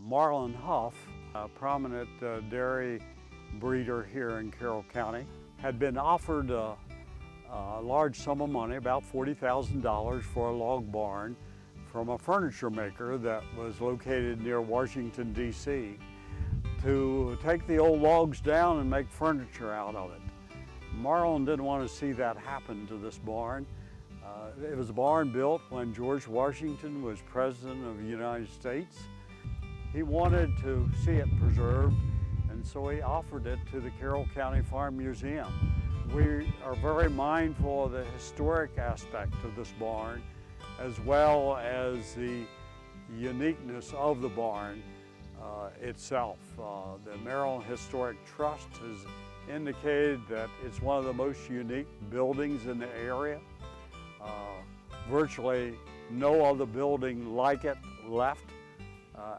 Marlin Huff, a prominent dairy breeder here in Carroll County, had been offered a large sum of money, about $40,000, for a log barn from a furniture maker that was located near Washington, D.C., to take the old logs down and make furniture out of it. Marlin didn't want to see that happen to this barn. It was a barn built when George Washington was President of the United States. He wanted to see it preserved, and so he offered it to the Carroll County Farm Museum. We are very mindful of the historic aspect of this barn, as well as the uniqueness of the barn itself. The Maryland Historic Trust has indicated that it's one of the most unique buildings in the area. Virtually no other building like it left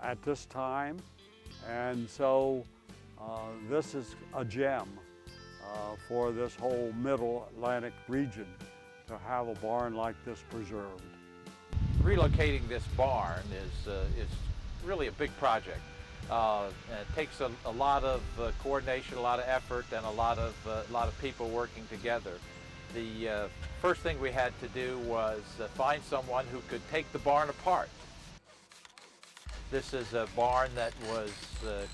at this time, and so this is a gem for this whole Middle Atlantic region to have a barn like this preserved. Relocating this barn is really a big project. And it takes a lot of coordination, a lot of effort, and a lot of people working together. The first thing we had to do was find someone who could take the barn apart. This is a barn that was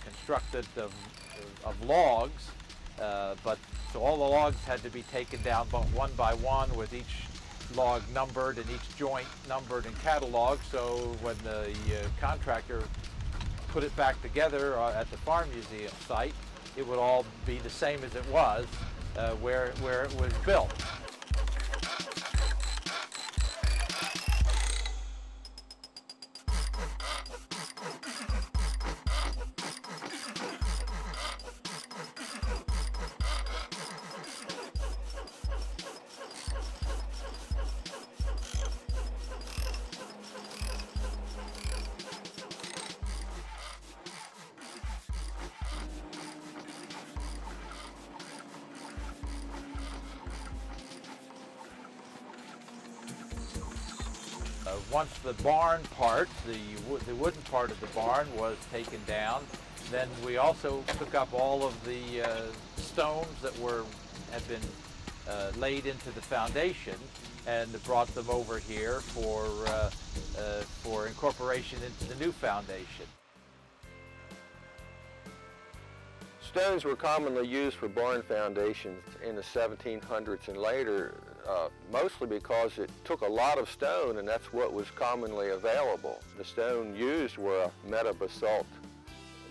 constructed of logs, so all the logs had to be taken down one by one, with each log numbered and each joint numbered and cataloged, so when the contractor put it back together at the Farm Museum site, it would all be the same as it was where it was built. Once the barn part, the wooden part of the barn was taken down, then we also took up all of the stones that had been laid into the foundation and brought them over here for incorporation into the new foundation. Stones were commonly used for barn foundations in the 1700s and later, mostly because it took a lot of stone, and that's what was commonly available. The stone used were a metabasalt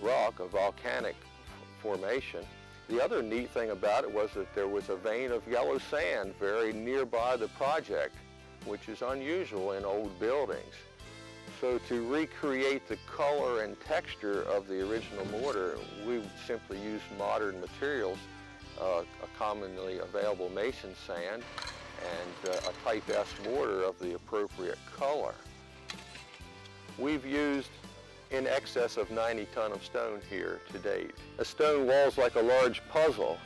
rock, a volcanic formation. The other neat thing about it was that there was a vein of yellow sand very nearby the project, which is unusual in old buildings. So to recreate the color and texture of the original mortar, we simply used modern materials, a commonly available mason sand, and a type S mortar of the appropriate color. We've used in excess of 90 tons of stone here to date. A stone wall is like a large puzzle,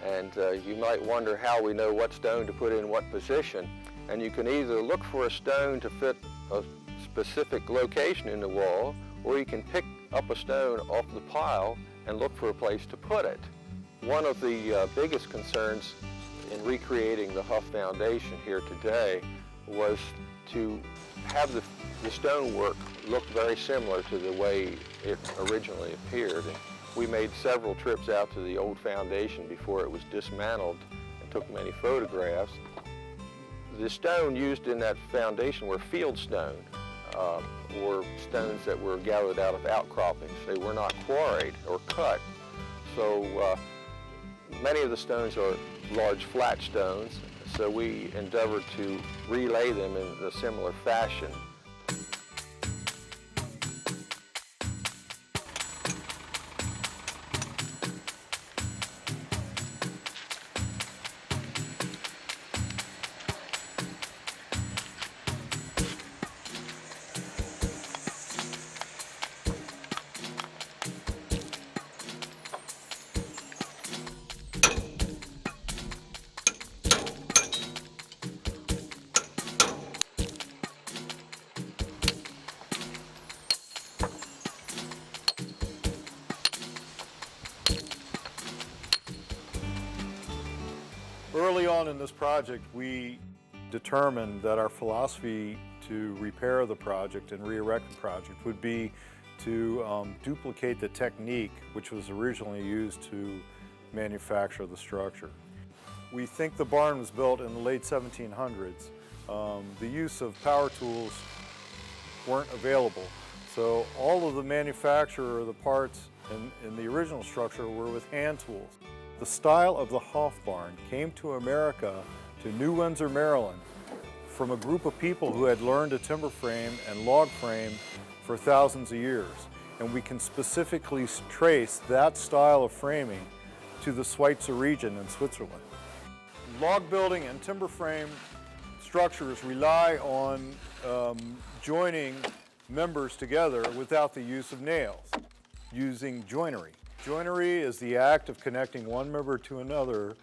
and you might wonder how we know what stone to put in what position. And you can either look for a stone to fit a specific location in the wall, or you can pick up a stone off the pile and look for a place to put it. One of the biggest concerns in recreating the Huff Foundation here today was to have the stonework look very similar to the way it originally appeared. And we made several trips out to the old foundation before it was dismantled and took many photographs. The stone used in that foundation were field stone, or stones that were gathered out of outcroppings. They were not quarried or cut. So many of the stones are large flat stones, so we endeavored to relay them in a similar fashion. Early on in this project, we determined that our philosophy to repair the project and re-erect the project would be to duplicate the technique which was originally used to manufacture the structure. We think the barn was built in the late 1700s. The use of power tools weren't available, so all of the manufacture of the parts in the original structure were with hand tools. The style of the Hoff barn came to America, to New Windsor, Maryland, from a group of people who had learned to timber frame and log frame for thousands of years. And we can specifically trace that style of framing to the Schweizer region in Switzerland. Log building and timber frame structures rely on joining members together without the use of nails, using joinery. Joinery is the act of connecting one member to another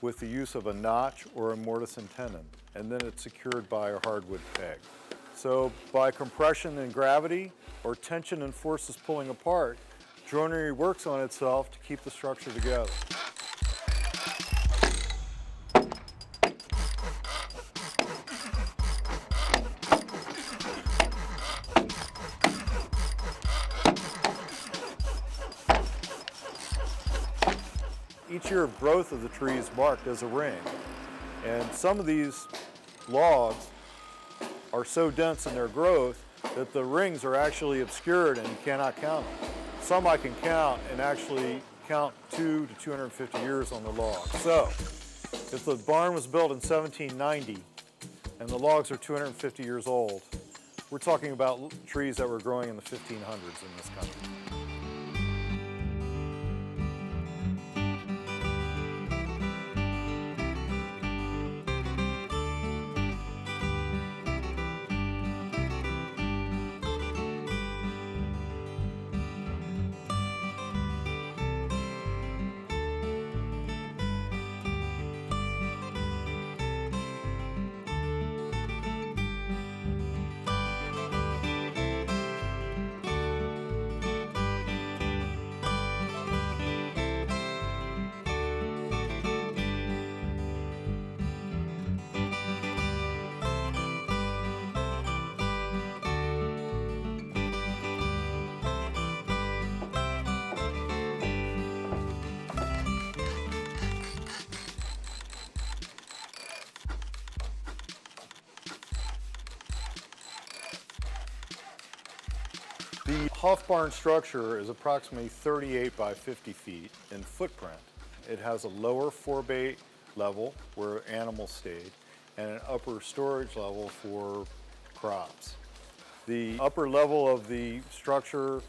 with the use of a notch or a mortise and tenon, and then it's secured by a hardwood peg. So by compression and gravity, or tension and forces pulling apart, joinery works on itself to keep the structure together. Each year of growth of the tree is marked as a ring, and some of these logs are so dense in their growth that the rings are actually obscured and you cannot count them. Some I can count and actually count 2 to 250 years on the log. So, if the barn was built in 1790 and the logs are 250 years old, we're talking about trees that were growing in the 1500s in this country. The Hoff barn structure is approximately 38 by 50 feet in footprint. It has a lower forebay level where animals stayed and an upper storage level for crops. The upper level of the structure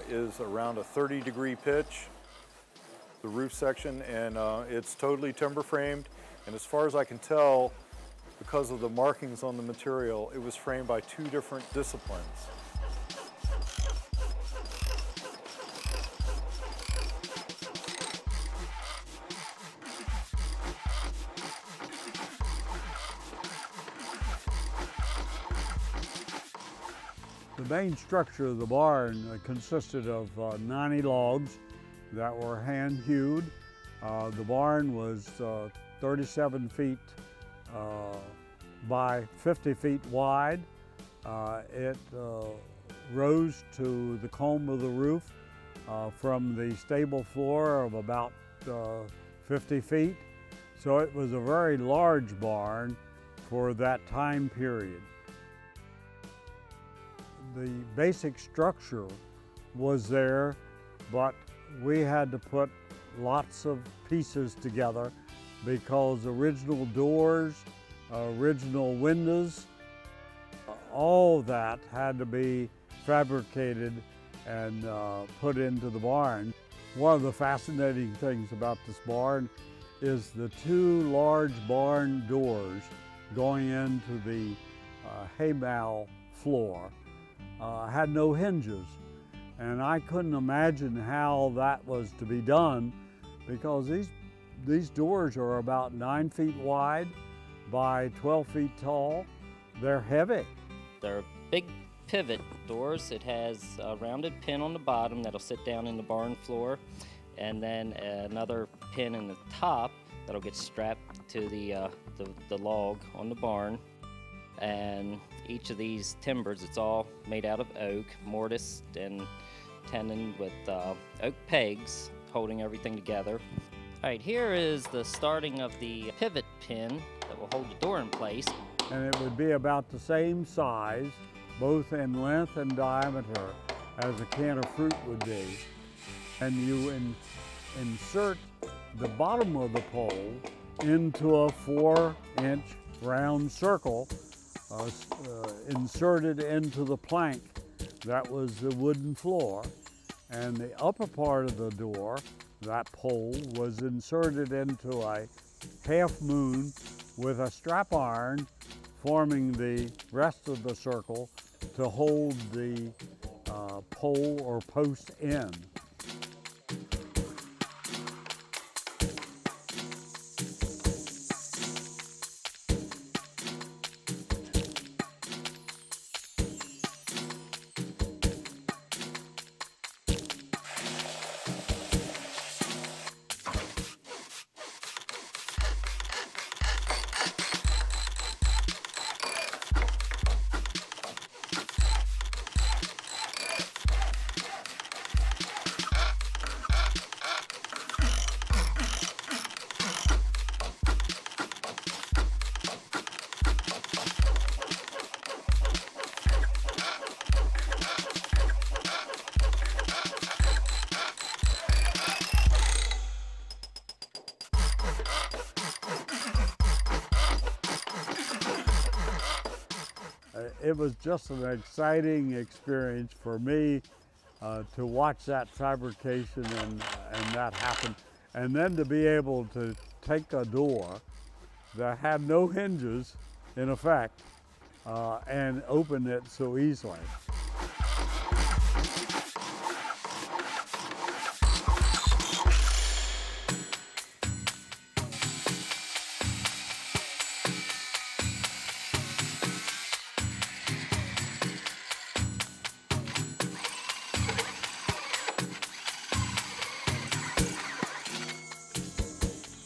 is around a 30-degree pitch, the roof section, and it's totally timber framed. And as far as I can tell, because of the markings on the material, it was framed by 2 different disciplines. The main structure of the barn consisted of 90 logs that were hand-hewed. The barn was 37 feet by 50 feet wide. It rose to the comb of the roof from the stable floor of about 50 feet. So it was a very large barn for that time period. The basic structure was there, but we had to put lots of pieces together because original doors, original windows, all that had to be fabricated and put into the barn. One of the fascinating things about this barn is the 2 large barn doors going into the hay mow floor. Had no hinges, and I couldn't imagine how that was to be done because these doors are about 9 feet wide by 12 feet tall. They're heavy. They're big pivot doors. It has a rounded pin on the bottom that'll sit down in the barn floor, and then another pin in the top that'll get strapped to the log on the barn. And each of these timbers, it's all made out of oak, mortised and tenon with oak pegs holding everything together. All right, here is the starting of the pivot pin that will hold the door in place. And it would be about the same size, both in length and diameter, as a can of fruit would be. And you insert the bottom of the pole into a 4-inch round circle inserted into the plank that was the wooden floor. And the upper part of the door, that pole, was inserted into a half moon with a strap iron forming the rest of the circle to hold the pole or post in. It was just an exciting experience for me to watch that fabrication and that happen. And then to be able to take a door that had no hinges, in effect, and open it so easily.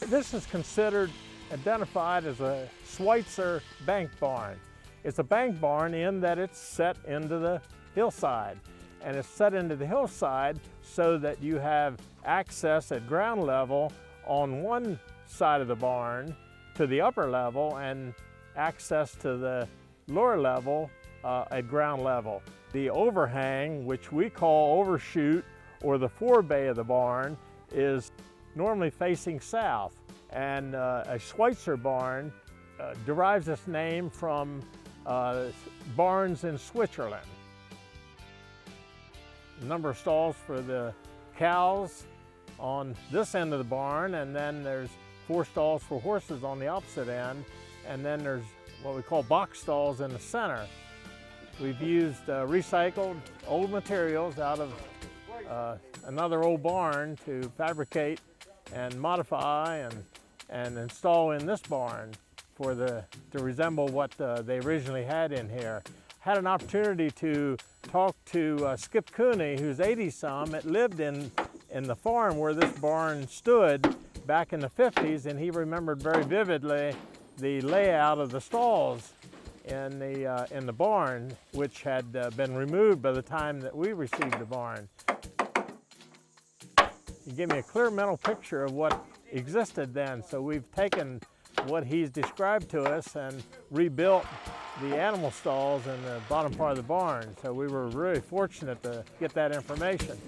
This is identified as a Schweitzer bank barn. It's a bank barn in that it's set into the hillside. And it's set into the hillside so that you have access at ground level on one side of the barn to the upper level and access to the lower level at ground level. The overhang, which we call overshoot, or the forebay of the barn, is normally facing south. And a Schweitzer barn derives its name from barns in Switzerland. A number of stalls for the cows on this end of the barn, and then there's 4 stalls for horses on the opposite end, and then there's what we call box stalls in the center. We've used recycled old materials out of another old barn to fabricate and modify and install in this barn to resemble what they originally had in here. Had an opportunity to talk to Skip Cooney, who's 80-some, that lived in the farm where this barn stood back in the 50s, and he remembered very vividly the layout of the stalls in the barn, which had been removed by the time that we received the barn. He gave me a clear mental picture of what existed then. So we've taken what he's described to us and rebuilt the animal stalls in the bottom part of the barn. So we were really fortunate to get that information.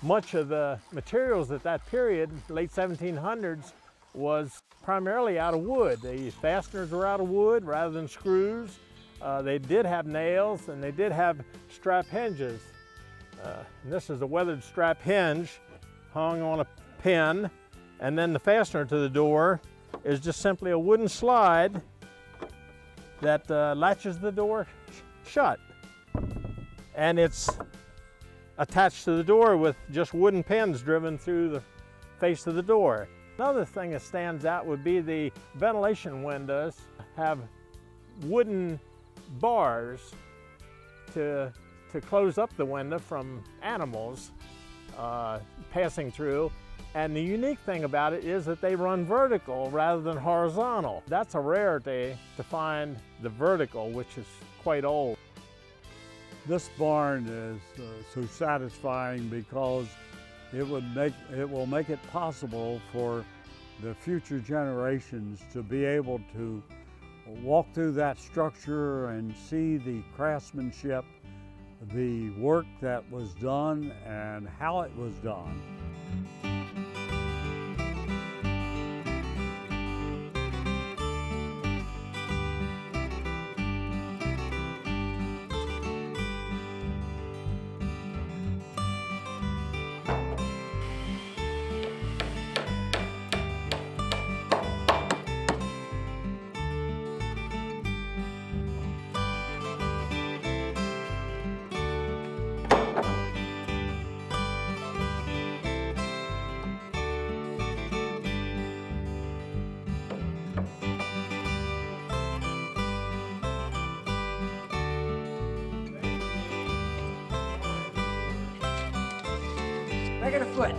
much of the materials at that period, late 1700s, was primarily out of wood. The fasteners were out of wood rather than screws. They did have nails and they did have strap hinges. And this is a weathered strap hinge hung on a pin, and then the fastener to the door is just simply a wooden slide that latches the door shut. And it's attached to the door with just wooden pins driven through the face of the door. Another thing that stands out would be the ventilation windows have wooden bars to close up the window from animals passing through. And the unique thing about it is that they run vertical rather than horizontal. That's a rarity to find the vertical, which is quite old. This barn is so satisfying because it will make it possible for the future generations to be able to walk through that structure and see the craftsmanship, the work that was done and how it was done. Back at a foot.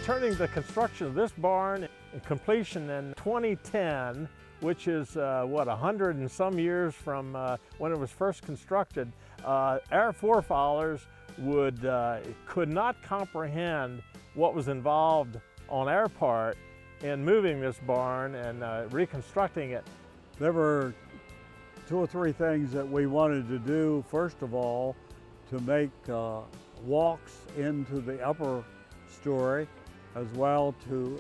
Turning the construction of this barn and completion in 2010, which is what, 100 and some years from when it was first constructed, our forefathers could not comprehend what was involved on our part in moving this barn and reconstructing it. There were two or three things that we wanted to do. First of all, to make walks into the upper story as well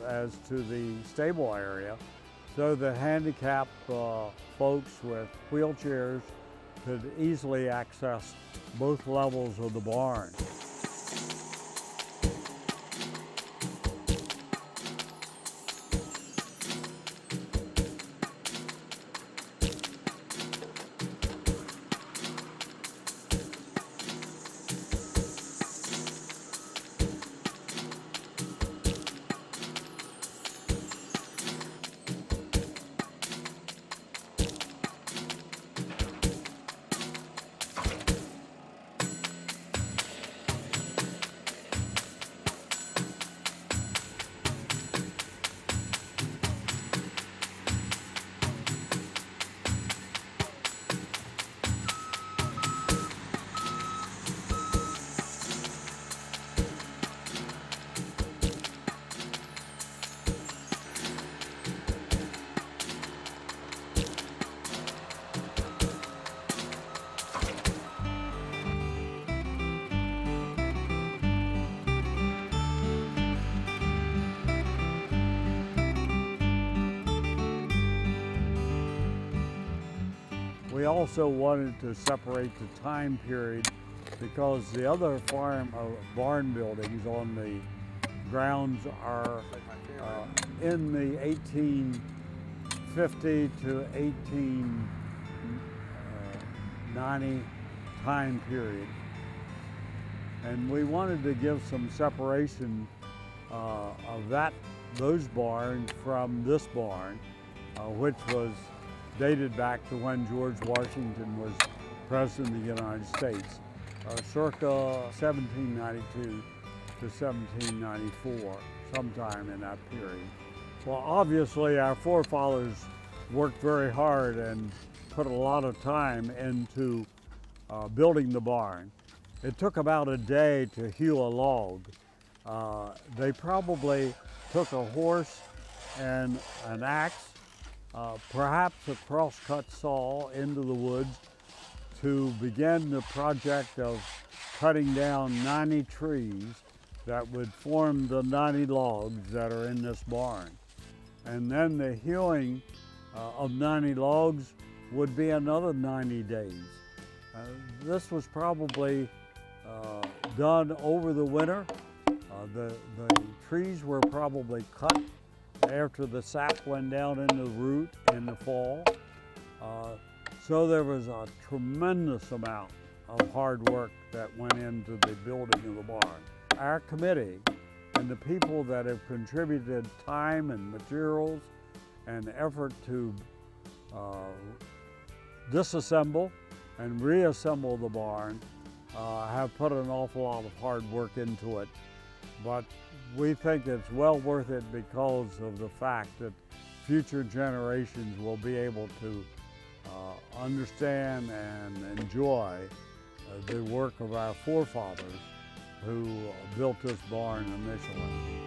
as to the stable area, so the handicapped folks with wheelchairs could easily access both levels of the barn. We also wanted to separate the time period because the other barn buildings on the grounds are in the 1850 to 1890 time period. And we wanted to give some separation of those barns from this barn, which was dated back to when George Washington was President of the United States, circa 1792 to 1794, sometime in that period. Well, obviously our forefathers worked very hard and put a lot of time into building the barn. It took about a day to hew a log. They probably took a horse and an axe, perhaps a crosscut saw into the woods to begin the project of cutting down 90 trees that would form the 90 logs that are in this barn. And then the hewing of 90 logs would be another 90 days. This was probably done over the winter. The trees were probably cut after the sap went down in the root in the fall. So there was a tremendous amount of hard work that went into the building of the barn. Our committee and the people that have contributed time and materials and effort to disassemble and reassemble the barn have put an awful lot of hard work into it. But we think it's well worth it because of the fact that future generations will be able to understand and enjoy the work of our forefathers who built this barn initially.